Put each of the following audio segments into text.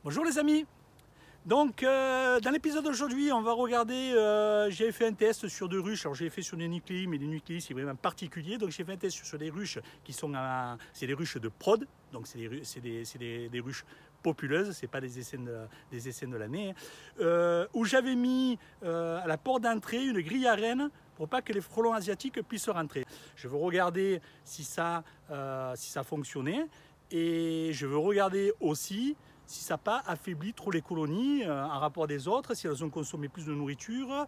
Bonjour les amis. Donc dans l'épisode d'aujourd'hui on va regarder, j'ai fait un test sur deux ruches. Alors j'ai fait sur des nucléis, mais les nucléis c'est vraiment particulier. Donc j'ai fait un test sur des ruches qui sont, c'est des ruches de prod. Donc c'est des ruches populeuses, c'est pas des essaims de l'année. Où j'avais mis à la porte d'entrée une grille à rennes pour pas que les frelons asiatiques puissent rentrer. Je veux regarder si ça fonctionnait. Et je veux regarder aussi si ça n'a pas affaibli trop les colonies en rapport des autres, si elles ont consommé plus de nourriture.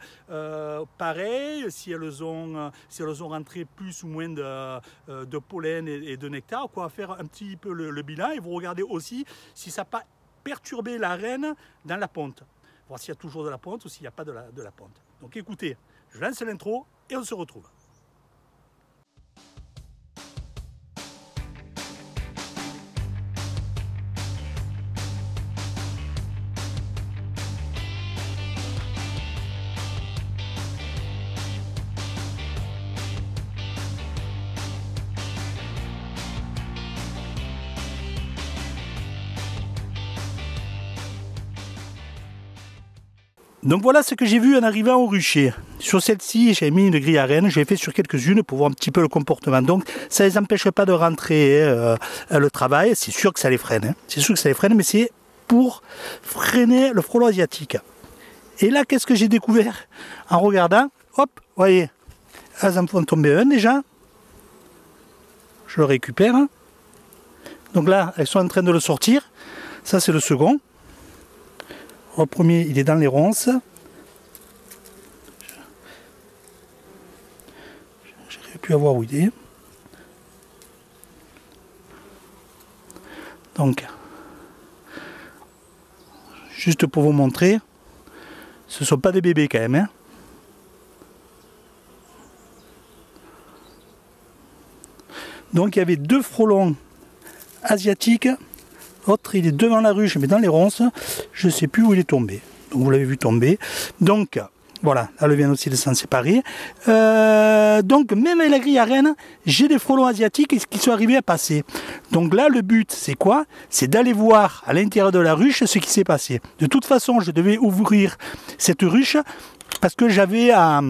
Pareil, si elles ont rentré plus ou moins de pollen et de nectar, quoi, faire un petit peu le bilan. Et vous regardez aussi si ça n'a pas perturbé la reine dans la ponte. Voir s'il y a toujours de la ponte ou s'il n'y a pas de la ponte. Donc écoutez, je lance l'intro et on se retrouve. Donc voilà ce que j'ai vu en arrivant au rucher. Sur celle-ci, j'ai mis une grille à rennes, j'ai fait sur quelques-unes pour voir un petit peu le comportement. Donc ça ne les empêche pas de rentrer le travail, c'est sûr que ça les freine. Hein. C'est sûr que ça les freine, mais c'est pour freiner le frelon asiatique. Et là, qu'est-ce que j'ai découvert en regardant? Hop, vous voyez, elles en font tomber un déjà. Je le récupère. Donc là, elles sont en train de le sortir. Ça, c'est le second. Le premier, il est dans les ronces. J'aurais pu avoir où il est. Donc, juste pour vous montrer, ce ne sont pas des bébés quand même. Hein. Donc, il y avait deux frelons asiatiques. L'autre, il est devant la ruche, mais dans les ronces, je ne sais plus où il est tombé. Donc, vous l'avez vu tomber. Donc, voilà, là, elle vient aussi de s'en séparer. Donc, même avec la grille à rennes, j'ai des frelons asiatiques qui sont arrivés à passer. Donc là, le but, c'est quoi? C'est d'aller voir à l'intérieur de la ruche ce qui s'est passé. De toute façon, je devais ouvrir cette ruche parce que j'avais à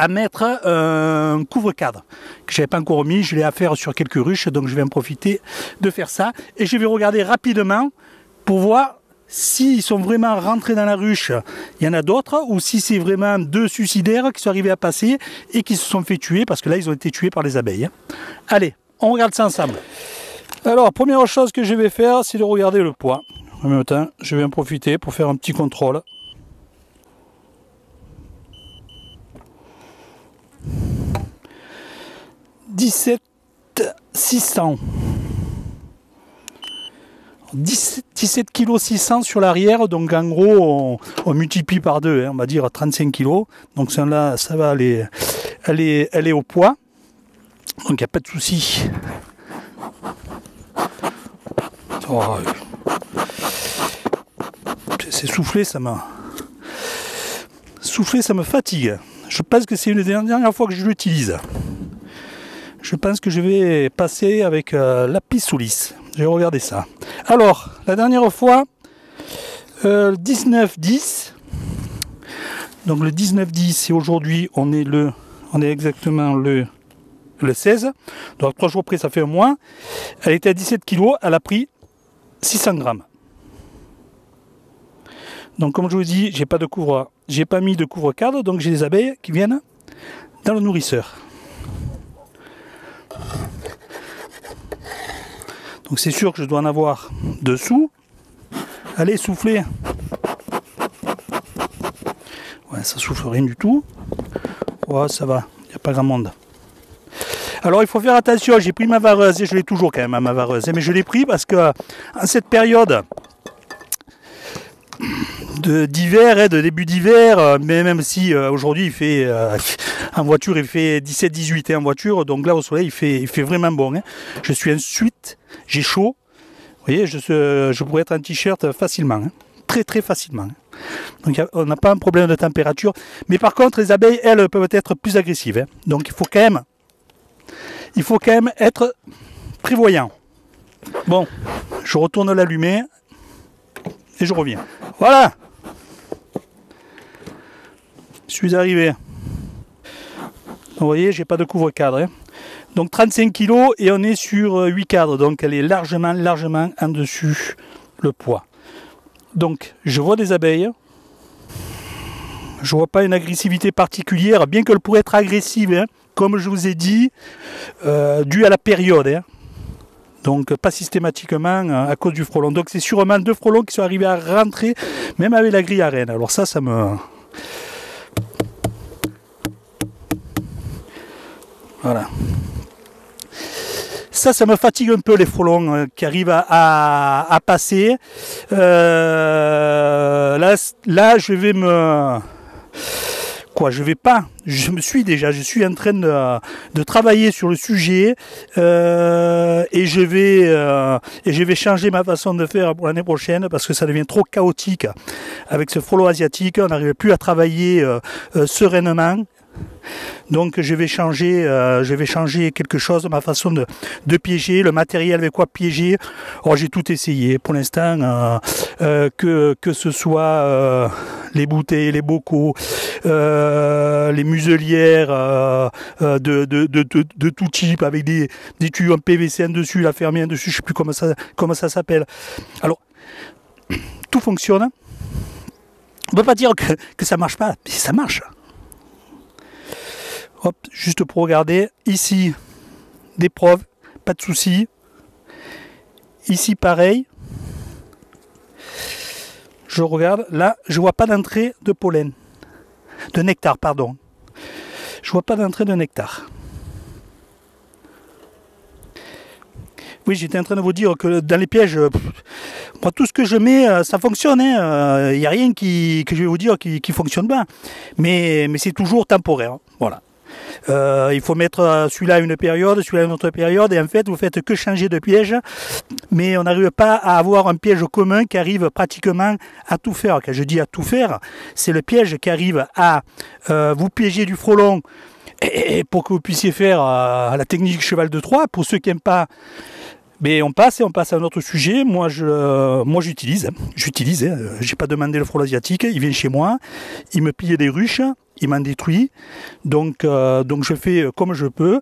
mettre un couvre-cadre que je n'avais pas encore mis, je l'ai à faire sur quelques ruches, donc je vais en profiter de faire ça et je vais regarder rapidement pour voir s'ils sont vraiment rentrés dans la ruche, il y en a d'autres, ou si c'est vraiment deux suicidaires qui sont arrivés à passer et qui se sont fait tuer, parce que là ils ont été tués par les abeilles. Allez, on regarde ça ensemble. Alors, première chose que je vais faire, c'est de regarder le poids. En même temps, je vais en profiter pour faire un petit contrôle. 17 600. 17 kg 600 sur l'arrière, donc en gros on multiplie par deux, hein, on va dire 35 kg. Donc celle-là, ça va aller, elle est au poids, donc il n'y a pas de souci. Oh, c'est soufflé, ça me fatigue. Je pense que c'est une des dernières fois que je l'utilise. Je pense que je vais passer avec la Pisoulis. Je vais regarder ça. Alors, la dernière fois, 19-10. Donc le 19-10, et aujourd'hui, on est exactement le 16. Donc 3 jours après, ça fait un mois. Elle était à 17 kg, elle a pris 600 grammes. Donc comme je vous dis, j'ai pas mis de couvre-cadre, donc j'ai des abeilles qui viennent dans le nourrisseur. Donc c'est sûr que je dois en avoir dessous. Allez, soufflez. Ouais, ça souffle rien du tout. Ouais, ça va, il n'y a pas grand monde. Alors il faut faire attention, j'ai pris ma vareuse, et je l'ai toujours quand même, ma vareuse, mais je l'ai pris parce que en cette période d'hiver, de début d'hiver, mais même si aujourd'hui il fait en voiture il fait 17-18 en voiture, donc là au soleil il fait vraiment bon. Hein. Je suis ensuite, j'ai chaud, vous voyez, je pourrais être en t-shirt facilement, hein. Très facilement. Hein. Donc on n'a pas un problème de température, mais par contre les abeilles elles peuvent être plus agressives. Hein. Donc il faut quand même être prévoyant. Bon, je retourne l'allumer. et je reviens. Voilà. Je suis arrivé. Vous voyez, j'ai pas de couvre-cadre. Hein. Donc 35 kg et on est sur 8 cadres. Donc elle est largement en dessus le poids. Donc je vois des abeilles. Je vois pas une agressivité particulière, bien qu'elle pourrait être agressive, hein, comme je vous ai dit, due à la période. Hein. Donc pas systématiquement à cause du frelon. Donc c'est sûrement 2 frelons qui sont arrivés à rentrer, même avec la grille à reine. Alors ça me... Voilà. Ça me fatigue un peu les frelons qui arrivent à passer. Là, je vais me... Quoi, je suis en train de travailler sur le sujet et je vais changer ma façon de faire pour l'année prochaine parce que ça devient trop chaotique avec ce frelon asiatique. On n'arrive plus à travailler sereinement. Donc je vais changer quelque chose, ma façon de piéger, le matériel avec quoi piéger. Oh, j'ai tout essayé pour l'instant, que ce soit les bouteilles, les bocaux, les muselières de tout type avec des tuyaux en PVC en dessus, la fermier en dessus, je ne sais plus comment ça s'appelle. Alors, tout fonctionne. On ne peut pas dire que ça ne marche pas, mais ça marche. Hop, juste pour regarder, ici, des preuves, pas de souci. Ici, pareil. Je regarde, là, je vois pas d'entrée de pollen. De nectar, pardon. Je vois pas d'entrée de nectar. Oui, j'étais en train de vous dire que dans les pièges, moi, tout ce que je mets, ça fonctionne. Il n'y a rien que je vais vous dire qui fonctionne pas. Mais c'est toujours temporaire. Voilà. Il faut mettre celui-là à une période, celui-là à une autre période, et en fait vous faites que changer de piège, mais on n'arrive pas à avoir un piège commun qui arrive pratiquement à tout faire. Quand je dis à tout faire, c'est le piège qui arrive à vous piéger du frelon et pour que vous puissiez faire la technique cheval de Troie. Pour ceux qui n'aiment pas, mais on passe à un autre sujet. Moi j'utilise, j'ai pas demandé le frelon asiatique, il vient chez moi, il me pille des ruches, il m'en détruit, donc je fais comme je peux.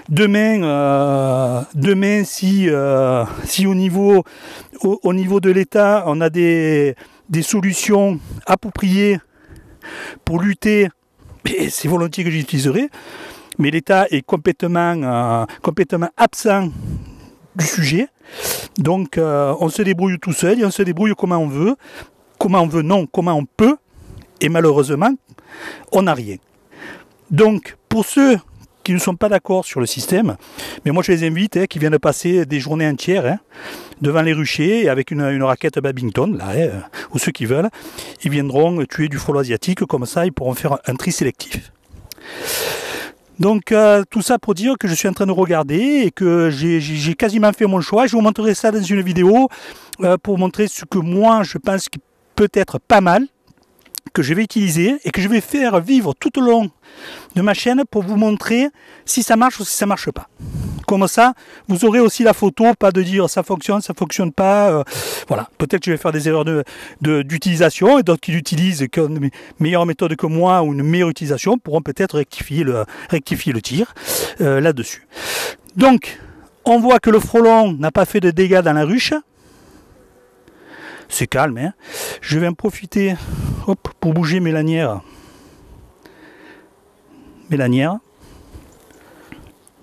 Demain si au niveau de l'État on a des solutions appropriées pour lutter, c'est volontiers que j'utiliserai, mais l'État est complètement absent du sujet, donc on se débrouille tout seul et on se débrouille comment on veut, comment on peut, et malheureusement on n'a rien. Donc pour ceux qui ne sont pas d'accord sur le système, mais moi je les invite, qui viennent passer des journées entières devant les ruchers avec une raquette Babington, là, ou ceux qui veulent, ils viendront tuer du frelon asiatique, comme ça ils pourront faire un tri sélectif. Donc tout ça pour dire que je suis en train de regarder et que j'ai quasiment fait mon choix. Je vous montrerai ça dans une vidéo pour montrer ce que moi je pense qui peut être pas mal, que je vais utiliser et que je vais faire vivre tout au long de ma chaîne pour vous montrer si ça marche ou si ça marche pas. Comme ça, vous aurez aussi la photo, pas de dire ça fonctionne pas. Voilà, peut-être que je vais faire des erreurs d'utilisation et d'autres qui l'utilisent, qui ont une meilleure méthode que moi ou une meilleure utilisation pourront peut-être rectifier le tir là-dessus. Donc, on voit que le frelon n'a pas fait de dégâts dans la ruche. C'est calme, hein. Je vais en profiter pour bouger mes lanières.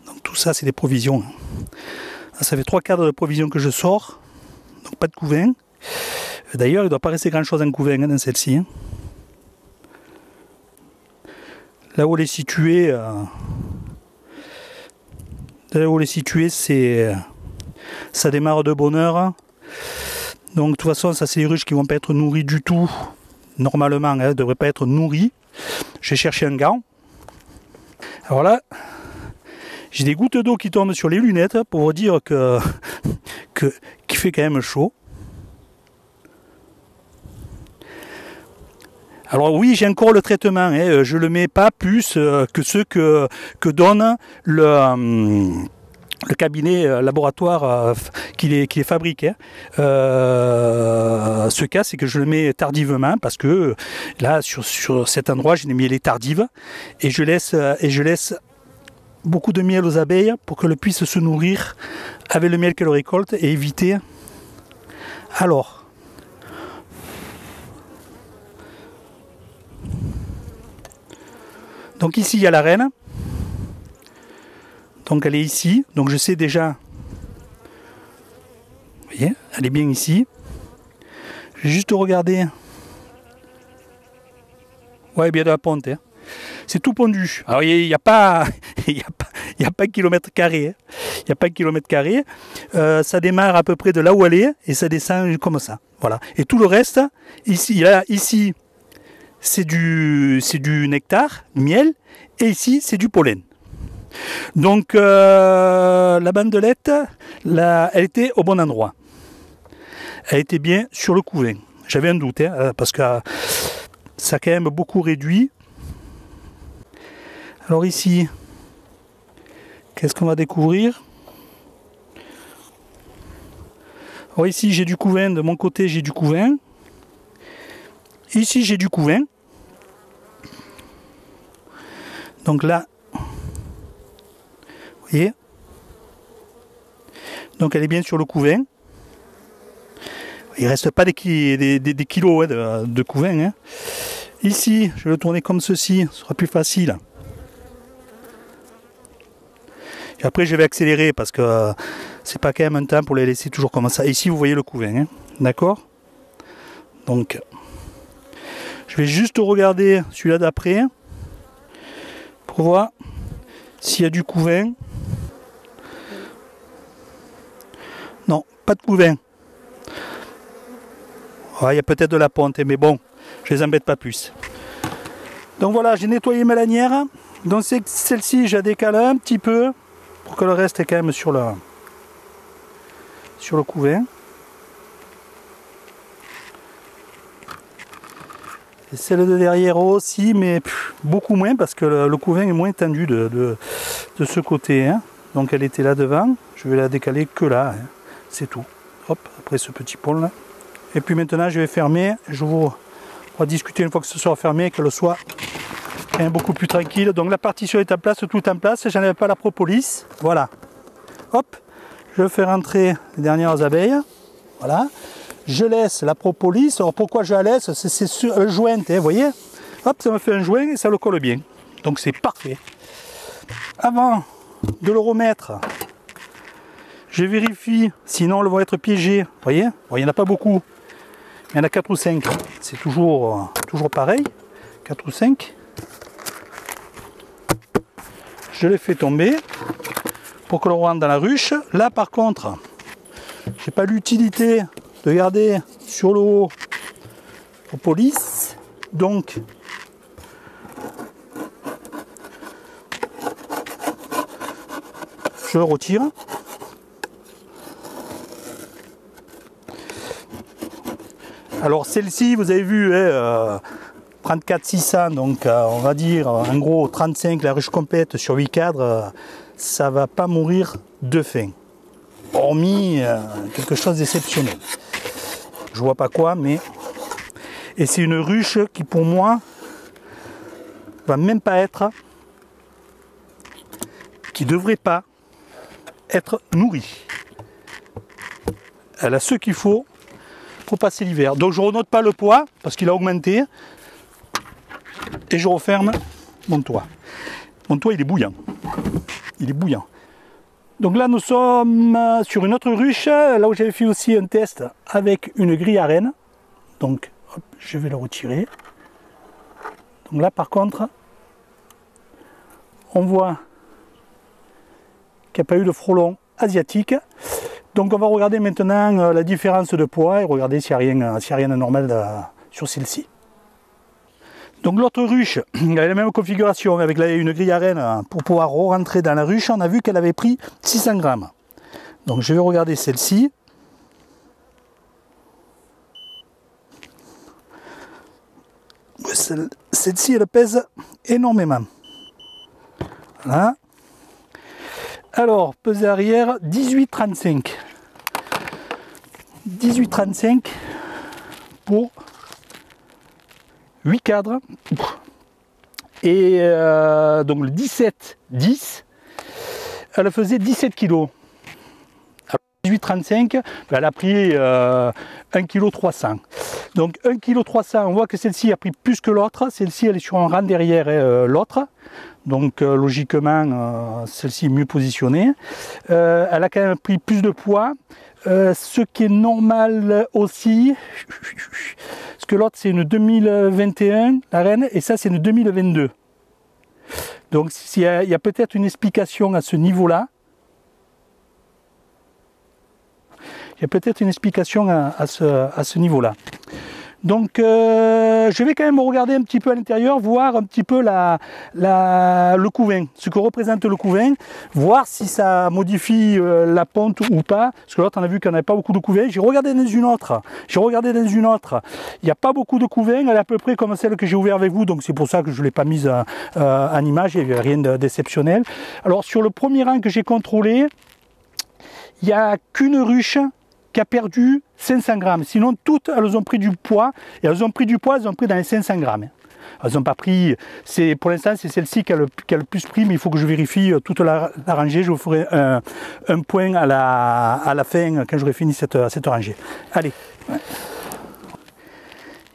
Donc tout ça, c'est des provisions. Ça fait 3 cadres de provisions que je sors. Donc pas de couvain. D'ailleurs, il ne doit pas rester grand-chose en couvain dans celle-ci. Là où elle est située, ça démarre de bonne heure. Donc de toute façon, ça c'est les ruches qui ne vont pas être nourries du tout. Normalement, elles ne devraient pas être nourries. J'ai cherché un gant. Alors là, j'ai des gouttes d'eau qui tombent sur les lunettes pour vous dire qu'il fait quand même chaud. Alors oui, j'ai encore le traitement, je ne le mets pas plus que ce que donne le cabinet laboratoire qui les fabrique. Hein. Ce cas, c'est que je le mets tardivement parce que là, sur cet endroit, j'ai des mielées tardives et je laisse beaucoup de miel aux abeilles pour qu'elles puissent se nourrir avec le miel qu'elles récoltent et éviter. Alors, donc ici, il y a la reine. Donc elle est ici, donc je sais déjà, vous voyez, elle est bien ici. Je vais juste regarder. Ouais, bien de la ponte. Hein. C'est tout pondu. Alors il n'y a pas, il y a pas kilomètre carré. Hein. Il n'y a pas kilomètre carré. Ça démarre à peu près de là où elle est et ça descend comme ça. Voilà. Et tout le reste, ici, c'est du nectar, miel, et ici c'est du pollen. Donc la bandelette, elle était au bon endroit. Elle était bien sur le couvain. J'avais un doute, hein, parce que ça a quand même beaucoup réduit. Alors ici, qu'est-ce qu'on va découvrir? Alors ici j'ai du couvain, de mon côté j'ai du couvain. Ici j'ai du couvain. Donc là, vous voyez, donc elle est bien sur le couvain. Il ne reste pas des kilos hein, de couvain. Hein. Ici, je vais le tourner comme ceci, ce sera plus facile. Et après, je vais accélérer parce que c'est pas quand même un temps pour les laisser toujours comme ça. Ici, vous voyez le couvain, hein. D'accord? Donc, je vais juste regarder celui-là d'après pour voir s'il y a du couvain. Non, pas de couvain. Il y a peut-être de la ponte, mais bon, je les embête pas plus. Donc voilà, j'ai nettoyé ma lanière. Donc celle-ci, je la décale un petit peu pour que le reste est quand même sur le couvain. Et celle de derrière aussi, mais beaucoup moins parce que le couvain est moins tendu de ce côté. Hein. Donc elle était là devant, je vais la décaler que là, hein. C'est tout. Hop, après ce petit pôle là. Et puis maintenant je vais fermer, on va discuter une fois que ce sera fermé, qu'elle soit beaucoup plus tranquille. Donc la partition est en place, tout en place, j'enlève pas la propolis, voilà. Hop, je fais rentrer les dernières abeilles, voilà. Je laisse la propolis, alors pourquoi je la laisse? C'est sur un joint, hein, vous voyez. Hop, ça me fait un joint et ça le colle bien. Donc c'est parfait. Avant de le remettre, je vérifie, sinon elles vont être piégées. Vous voyez, bon, il n'y en a pas beaucoup. Il y en a 4 ou 5. C'est toujours pareil. 4 ou 5. Je les fais tomber pour que l'on rentre dans la ruche. Là par contre, j'ai pas l'utilité de garder sur le haut au police. Donc je le retire. Alors celle-ci, vous avez vu, 34 600, donc on va dire en gros 35 la ruche complète sur 8 cadres, ça va pas mourir de faim. Hormis quelque chose d'exceptionnel. Je vois pas quoi, mais... Et c'est une ruche qui pour moi va même pas être... qui devrait pas être nourrie. Elle a ce qu'il faut pour passer l'hiver. Donc je ne renote pas le poids parce qu'il a augmenté et je referme mon toit. Mon toit il est bouillant. Il est bouillant. Donc là nous sommes sur une autre ruche, là où j'avais fait aussi un test avec une grille à reine. Donc hop, je vais le retirer. Donc là par contre on voit qu'il n'y a pas eu de frelon asiatique. Donc on va regarder maintenant la différence de poids et regarder s'il n'y a rien de normal sur celle-ci. Donc l'autre ruche, elle a la même configuration avec une grille à reine pour pouvoir rentrer dans la ruche. On a vu qu'elle avait pris 600 grammes. Donc je vais regarder celle-ci. Celle-ci elle pèse énormément. Voilà. Alors, pesée arrière, 18,35. 18,35 pour 8 cadres. Et donc le 17,10, elle faisait 17 kg. 18,35, elle a pris 1,3 kg. Donc 1,3 kg, on voit que celle-ci a pris plus que l'autre. Celle-ci, elle est sur un rang derrière l'autre. Donc logiquement, celle-ci est mieux positionnée. Elle a quand même pris plus de poids. Ce qui est normal aussi, parce que l'autre c'est une 2021, la reine, et ça c'est une 2022. Donc il y a peut-être une explication à ce niveau-là. Il y a peut-être une explication à ce niveau-là. Donc je vais quand même regarder un petit peu à l'intérieur, voir un petit peu le couvain, ce que représente le couvain, voir si ça modifie la ponte ou pas, parce que l'autre on a vu qu'il n'y en avait pas beaucoup de couvain. J'ai regardé dans une autre, il n'y a pas beaucoup de couvain, elle est à peu près comme celle que j'ai ouverte avec vous, donc c'est pour ça que je ne l'ai pas mise en image, il n'y avait rien d'exceptionnel. Alors sur le premier rang que j'ai contrôlé, il n'y a qu'une ruche qui a perdu 500 grammes. Sinon, toutes, elles ont pris du poids. Et elles ont pris du poids, elles ont pris dans les 500 grammes. Elles n'ont pas pris... Pour l'instant, c'est celle-ci qui a le plus pris, mais il faut que je vérifie toute la rangée. Je vous ferai un point à la fin, quand j'aurai fini cette rangée. Allez.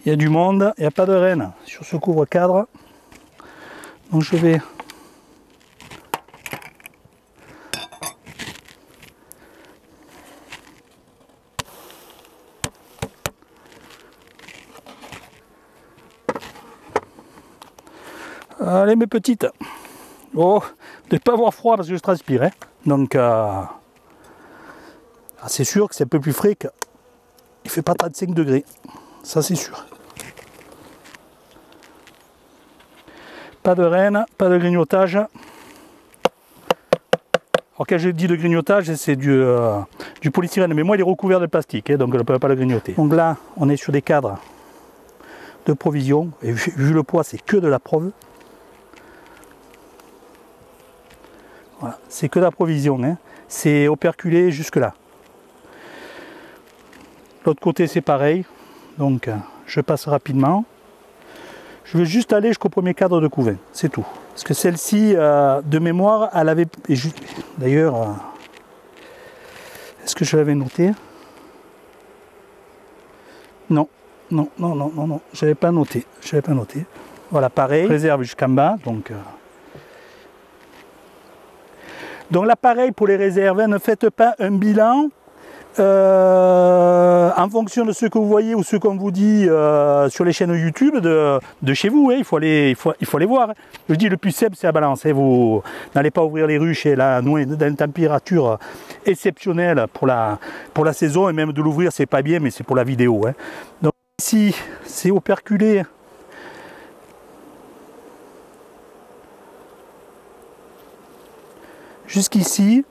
Il y a du monde, il n'y a pas de reine sur ce couvre-cadre. Donc je vais... Allez mes petites, oh, de ne pas avoir froid parce que je transpire, hein. Donc c'est sûr que c'est un peu plus frais qu'il ne fait pas 35 degrés, ça c'est sûr. Pas de reine, pas de grignotage. Alors quand je dis de grignotage, c'est du polystyrène, mais moi il est recouvert de plastique, hein, donc on ne peut pas le grignoter. Donc là on est sur des cadres de provision, et vu le poids c'est que de la preuve. Voilà, c'est que la provision, hein. C'est operculé jusque là. L'autre côté c'est pareil, donc je passe rapidement. Je vais juste aller jusqu'au premier cadre de couvain, c'est tout. Parce que celle-ci, de mémoire, elle avait... D'ailleurs, est-ce que je l'avais noté? Non, non, non, non, non, non, je n'avais pas noté. Voilà, pareil, réserve jusqu'en bas, donc... Donc là, pareil pour les réserves, ne faites pas un bilan en fonction de ce que vous voyez ou ce qu'on vous dit sur les chaînes YouTube de chez vous. Hein. Il faut aller voir. Je dis, le plus simple, c'est la balance. Hein. Vous n'allez pas ouvrir les ruches. Et là, nous, on est dans une température exceptionnelle pour la saison. Et même de l'ouvrir, c'est pas bien, mais c'est pour la vidéo. Hein. Donc ici, c'est operculé. Jusqu'ici,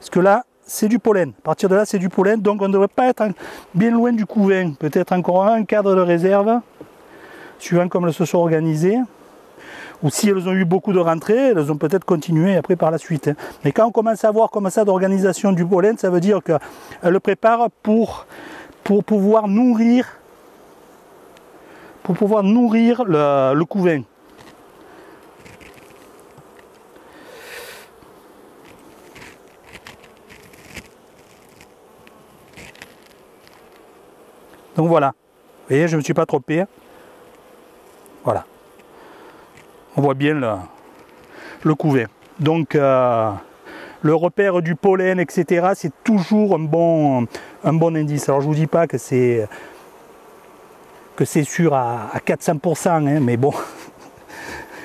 parce que là c'est du pollen, à partir de là c'est du pollen, donc on ne devrait pas être bien loin du couvain, peut-être encore un cadre de réserve, suivant comme elles se sont organisées, ou si elles ont eu beaucoup de rentrées, elles ont peut-être continué après par la suite. Mais quand on commence à voir comme ça d'organisation du pollen, ça veut dire qu'elles le préparent pour pouvoir nourrir, le couvain. Donc voilà, vous voyez, je ne me suis pas trompé. Voilà. On voit bien le couvain. Donc le repère du pollen, etc., c'est toujours un bon indice. Alors je ne vous dis pas que c'est sûr à 400%, hein, mais bon.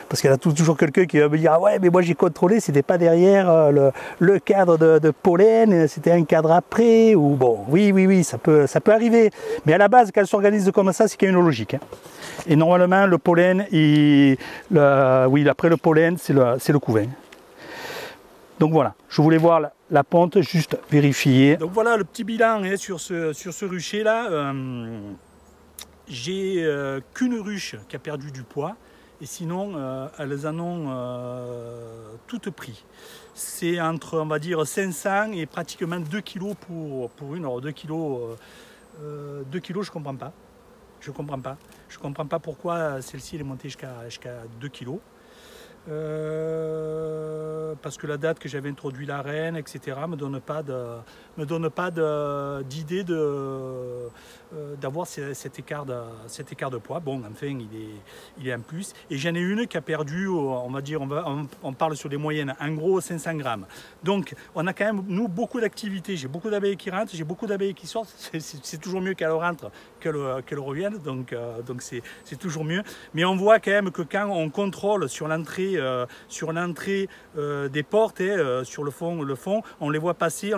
Parce qu'il y a toujours quelqu'un qui va me dire ah ouais mais moi j'ai contrôlé, c'était pas derrière le cadre de pollen, c'était un cadre après, ou bon oui ça peut arriver, mais à la base quand elle s'organise comme ça c'est qu'il y a une logique, hein. Et normalement le pollen après le pollen c'est le couvain. Donc voilà, je voulais voir la ponte, juste vérifier. Donc voilà le petit bilan, hein, sur ce rucher là. J'ai qu'une ruche qui a perdu du poids. et sinon elles en ont toutes pris. C'est entre, on va dire, 500 et pratiquement 2 kg pour une. Alors 2 kg, 2 kg, je comprends pas. Je comprends pas pourquoi celle-ci est montée jusqu'à 2 kg. Parce que la date que j'avais introduit la reine, etc., me donne pas d'idée d'avoir cet écart de poids. Bon, enfin, il est en plus. Et j'en ai une qui a perdu, on va dire, on parle sur des moyennes, en gros 500 grammes. Donc, on a quand même, nous, beaucoup d'activités. J'ai beaucoup d'abeilles qui rentrent, j'ai beaucoup d'abeilles qui sortent. C'est toujours mieux qu'elles rentrent qu'elles reviennent. Donc c'est toujours mieux. Mais on voit quand même que quand on contrôle sur l'entrée des portes, sur le fond, on les voit passer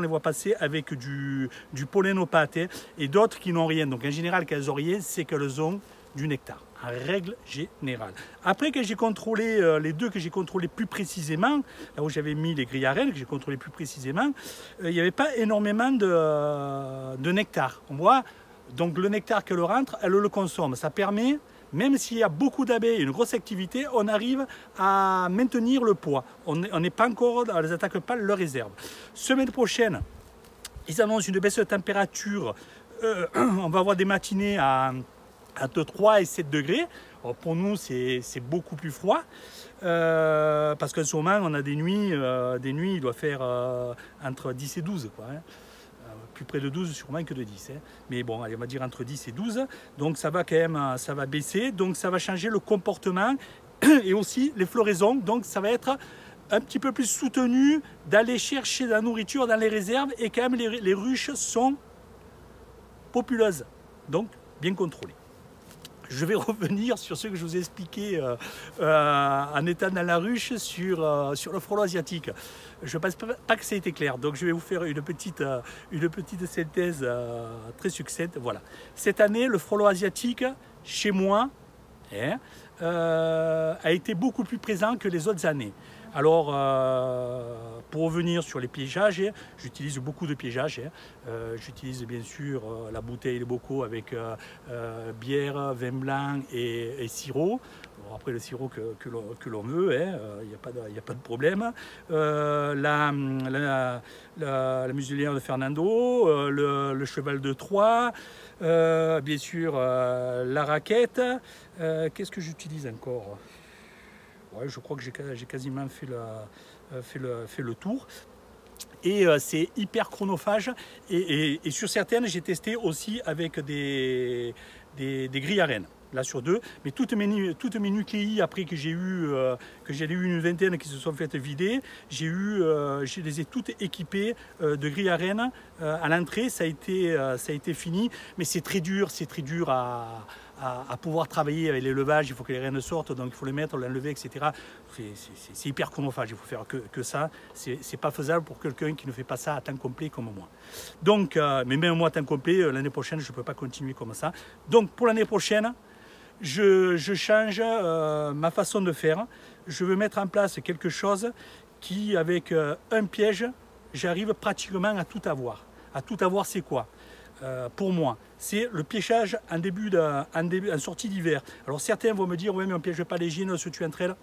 avec du pollenopathe, et d'autres qui n'ont rien. Donc en général, quand elles n'ont rien, c'est qu'elles ont du nectar, en règle générale. Après que j'ai contrôlé les deux que j'ai contrôlés plus précisément, là où j'avais mis les grilles à reine, que j'ai contrôlé plus précisément, il n'y avait pas énormément de nectar. On voit, donc le nectar qu'elle rentre, elle le consomme. Ça permet, même s'il y a beaucoup d'abeilles et une grosse activité, on arrive à maintenir le poids. On n'est pas encore, on ne les attaque pas leur réserve. Semaine prochaine, ils annoncent une baisse de température. On va avoir des matinées entre 3 et 7 degrés. Alors pour nous, c'est beaucoup plus froid. Parce qu'en ce moment, on a des nuits, il doit faire entre 10 et 12. Quoi, hein. Plus près de 12 sûrement que de 10. Hein. Mais bon, allez, on va dire entre 10 et 12. Donc ça va quand même, ça va baisser. Donc ça va changer le comportement et aussi les floraisons. Donc ça va être un petit peu plus soutenu d'aller chercher de la nourriture dans les réserves. Et quand même, les ruches sont populeuses. Donc bien contrôlées. Je vais revenir sur ce que je vous ai expliqué en étant dans la ruche sur le frelon asiatique. Je ne pense pas que ça ait été clair, donc je vais vous faire une petite synthèse très succincte. Voilà. Cette année, le frelon asiatique, chez moi, a été beaucoup plus présent que les autres années. Alors, pour revenir sur les piégeages, j'utilise beaucoup de piégeages. J'utilise bien sûr la bouteille de bocaux avec bière, vin blanc et sirop. Bon, après le sirop que l'on veut, il n'y a pas de problème. La muselière de Fernando, le cheval de Troie, bien sûr la raquette. Qu'est-ce que j'utilise encore ? Ouais, je crois que j'ai quasiment fait le tour. Et c'est hyper chronophage. Et sur certaines, j'ai testé aussi avec des grilles à reine. Là sur 2, mais toutes mes nucléi après que j'ai eu une vingtaine qui se sont faites vider, je les ai toutes équipées de grilles à reine à l'entrée. Ça a été fini, mais c'est très dur à pouvoir travailler avec l'élevage. Il faut que les reines sortent, donc il faut les mettre, l'enlever, etc. C'est hyper chronophage, il faut faire que ça. C'est pas faisable pour quelqu'un qui ne fait pas ça à temps complet comme moi. Donc, mais même moi à temps complet, l'année prochaine, je ne peux pas continuer comme ça. Donc pour l'année prochaine, je change ma façon de faire. Je veux mettre en place quelque chose qui, avec un piège, j'arrive pratiquement à tout avoir. À tout avoir, c'est quoi ? Pour moi, c'est le piégeage en sortie d'hiver. Alors certains vont me dire, oui, mais on ne piège pas les gines, se tue entre elles.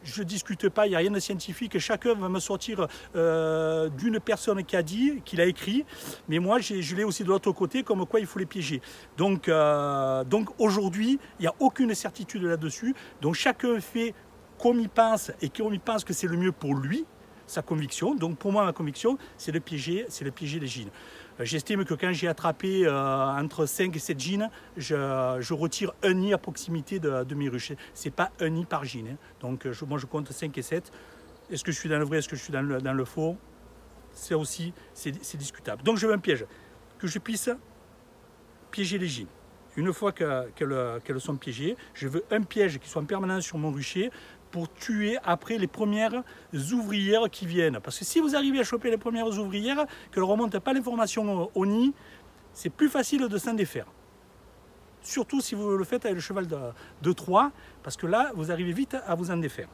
Je ne discute pas, il n'y a rien de scientifique. Chacun va me sortir d'une personne qui a dit, qui l'a écrit. Mais moi, je l'ai aussi de l'autre côté, comme quoi il faut les piéger. Donc aujourd'hui, il n'y a aucune certitude là-dessus. Donc chacun fait comme il pense et comme il pense que c'est le mieux pour lui, sa conviction. Donc pour moi, ma conviction, c'est de piéger les gines. J'estime que quand j'ai attrapé entre 5 et 7 gines, je retire un nid à proximité de mes ruches. Ce n'est pas un nid par gine. Hein. Donc moi je compte 5 et 7. Est-ce que je suis dans le vrai, est-ce que je suis dans le faux? Ça aussi, c'est discutable. Donc je veux un piège, que je puisse piéger les gines. Une fois qu'elles sont piégées, je veux un piège qui soit en permanence sur mon rucher pour tuer après les premières ouvrières qui viennent. Parce que si vous arrivez à choper les premières ouvrières, qu'elles ne remontent pas l'information au nid, c'est plus facile de s'en défaire. Surtout si vous le faites avec le cheval de Troie, parce que là, vous arrivez vite à vous en défaire.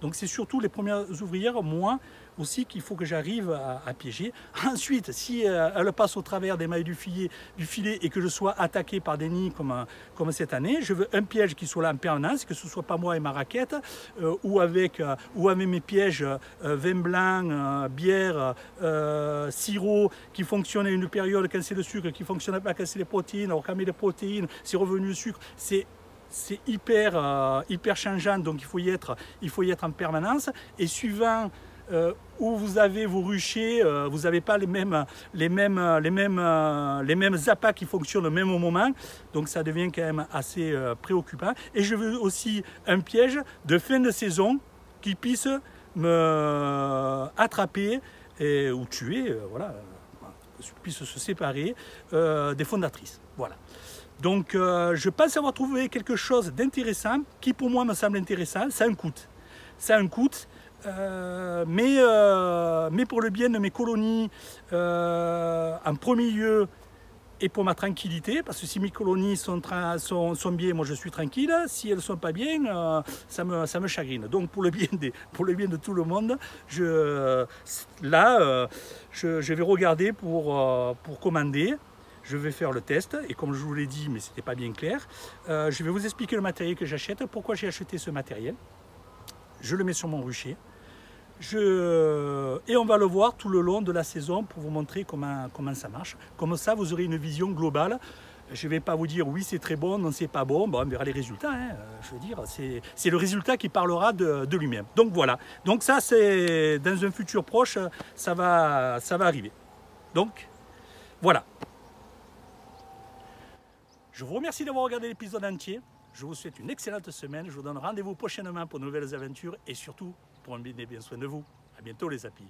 Donc c'est surtout les premières ouvrières, moi, aussi qu'il faut que j'arrive à piéger. Ensuite, si elle passe au travers des mailles du filet et que je sois attaqué par des nids comme cette année, je veux un piège qui soit là en permanence, que ce soit pas moi et ma raquette, ou avec mes pièges vin blanc, bière, sirop, qui fonctionnent à une période quand c'est le sucre, qui ne fonctionne pas quand c'est les protéines. Alors quand on met les protéines, c'est revenu le sucre, c'est hyper changeant, donc il faut y être en permanence. Et suivant où vous avez vos ruchers, vous n'avez pas les mêmes appâts qui fonctionnent au même moment, donc ça devient quand même assez préoccupant. Et je veux aussi un piège de fin de saison qui puisse me attraper ou tuer, voilà, puisse se séparer des fondatrices. Voilà. Donc je pense avoir trouvé quelque chose d'intéressant qui pour moi me semble intéressant. Ça a un coût. Ça a un coût. Mais pour le bien de mes colonies en premier lieu et pour ma tranquillité, parce que si mes colonies sont bien, moi je suis tranquille. Si elles ne sont pas bien, ça me chagrine. Donc pour le bien de tout le monde, je vais regarder pour commander. Je vais faire le test et comme je vous l'ai dit, mais ce n'était pas bien clair, je vais vous expliquer le matériel que j'achète, pourquoi j'ai acheté ce matériel. Je le mets sur mon rucher. Et on va le voir tout le long de la saison pour vous montrer comment ça marche. Comme ça, vous aurez une vision globale. Je ne vais pas vous dire oui, c'est très bon, non, c'est pas bon. Bon, on verra les résultats. Hein. Je veux dire, c'est le résultat qui parlera de lui-même. Donc voilà. Donc ça, c'est dans un futur proche, ça va arriver. Donc voilà. Je vous remercie d'avoir regardé l'épisode entier. Je vous souhaite une excellente semaine. Je vous donne rendez-vous prochainement pour de nouvelles aventures et surtout, prenez bien soin de vous. À bientôt les apis.